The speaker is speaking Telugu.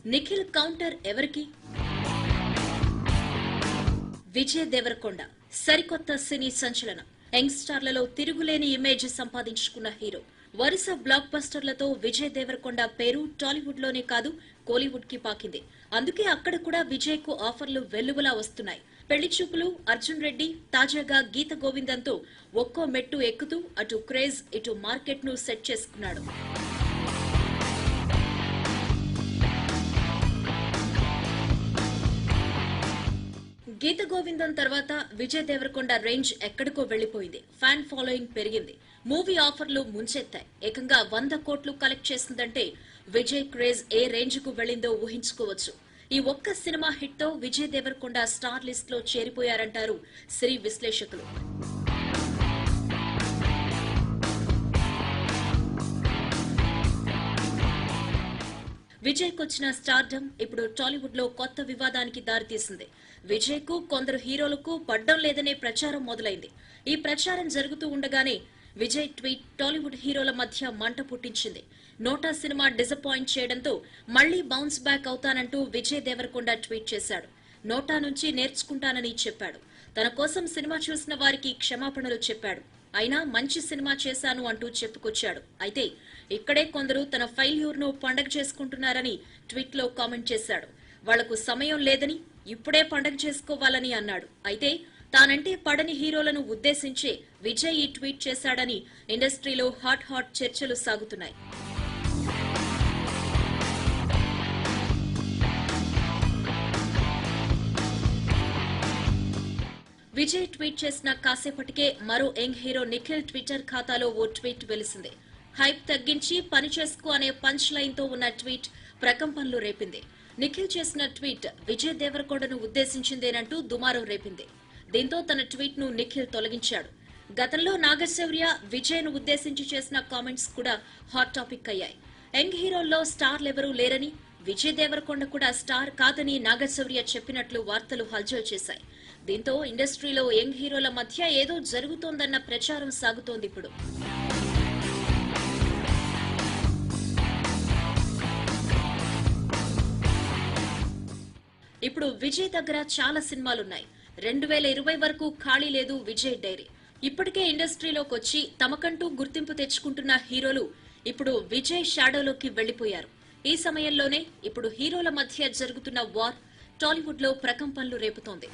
నిఖిల్ కౌంటర్ ఎవరికి? విజయ్ దేవరకొండ సరికొత్త సినీ సంచలనం. యంగ్ స్టార్లలో తిరుగులేని ఇమేజ్ సంపాదించుకున్న హీరో. వరుస బ్లాక్ బస్టర్లతో విజయ్ దేవరకొండ పేరు టాలీవుడ్ లోనే కాదు కోలీవుడ్ కి పాకింది. అందుకే అక్కడ కూడా విజయ్ కు ఆఫర్లు వెల్లువలా వస్తున్నాయి. పెళ్లి చూపులు, అర్జున్ రెడ్డి, తాజాగా గీత గోవిందంతో ఒక్కో మెట్టు ఎక్కుతూ అటు క్రేజ్ ఇటు మార్కెట్ ను సెట్ చేసుకున్నాడు. గీత గోవిందం తర్వాత విజయ్ దేవరకొండ రేంజ్ ఎక్కడికో వెళ్లిపోయింది. ఫ్యాన్ ఫాలోయింగ్ పెరిగింది. మూవీ ఆఫర్లు ముంచెత్తాయి. ఏకంగా 100 కోట్లు కలెక్ట్ చేసిందంటే విజయ్ క్రేజ్ ఏ రేంజ్ కు వెళ్లిందో ఊహించుకోవచ్చు. ఈ ఒక్క సినిమా హిట్ తో విజయ్ దేవరకొండ స్టార్ లిస్ట్ లో చేరిపోయారంటారు సినీ విశ్లేషకులు. విజయ్ కొచ్చిన స్టార్డమ్ ఇప్పుడు టాలీవుడ్ లో కొత్త వివాదానికి దారితీసింది. విజయ్ కు కొందరు హీరోలకు పడ్డం లేదనే ప్రచారం మొదలైంది. ఈ ప్రచారం జరుగుతూ ఉండగానే విజయ్ ట్వీట్ టాలీవుడ్ హీరోల మధ్య మంట పుట్టించింది. నోటా సినిమా డిసప్పాయింట్ చేయడంతో మళ్లీ బౌన్స్ బ్యాక్ అవుతానంటూ విజయ్ దేవరకొండ ట్వీట్ చేశాడు. నోటా నుంచి నేర్చుకుంటానని చెప్పాడు. తన కోసం సినిమా చూసిన వారికి క్షమాపణలు చెప్పాడు. అయినా మంచి సినిమా చేశాను అంటూ చెప్పుకొచ్చాడు. అయితే ఇక్కడే కొందరు తన ఫెయిల్యూర్ ను పండగ చేసుకుంటున్నారని ట్వీట్ లో కామెంట్ చేశాడు. వాళ్లకు సమయం లేదని, ఇప్పుడే పండగ చేసుకోవాలని అన్నాడు. అయితే తానంటే పడని హీరోలను ఉద్దేశించే విజయ్ ఈ ట్వీట్ చేశాడని ఇండస్ట్రీలో హాట్ చర్చలు సాగుతున్నాయి. విజయ్ ట్వీట్ చేసిన కాసేపటికే మరో యంగ్ హీరో నిఖిల్ ట్విట్టర్ ఖాతాలో ఓ ట్వీట్ వెలిసింది. హైప్ తగ్గించి పని చేసుకో అనే పంచ్ లైన్ తో ఉన్న ట్వీట్ ప్రకంపనలు రేపింది. నిఖిల్ చేసిన ట్వీట్ విజయ్ దేవరకొండను ఉద్దేశించిందేనంటూ దుమారం రేపింది. దీంతో తన ట్వీట్ ను నిఖిల్ తొలగించాడు. గతంలో నాగశౌర్య విజయ్ ను ఉద్దేశించి చేసిన కామెంట్స్ కూడా హాట్ టాపిక్ అయ్యాయి. యంగ్ హీరోల్లో స్టార్లెవరూ లేరని, విజయ్ దేవరకొండ కూడా స్టార్ కాదని నాగశౌర్య చెప్పినట్లు వార్తలు హల్చల్ చేశాయి. దీంతో ఇండస్ట్రీలో యంగ్ హీరోల మధ్య ఏదో జరుగుతోందన్న ప్రచారం సాగుతోంది. ఇప్పుడు విజయ్ దగ్గర చాలా సినిమాలున్నాయి. 2020 వరకు ఖాళీ లేదు విజయ్ డైరీ. ఇప్పటికే ఇండస్ట్రీలోకి వచ్చి తమకంటూ గుర్తింపు తెచ్చుకుంటున్న హీరోలు ఇప్పుడు విజయ్ షాడోలోకి వెళ్లిపోయారు. ఈ సమయంలోనే ఇప్పుడు హీరోల మధ్య జరుగుతున్న వార్ టాలీవుడ్ లో ప్రకంపనలు రేపుతోంది.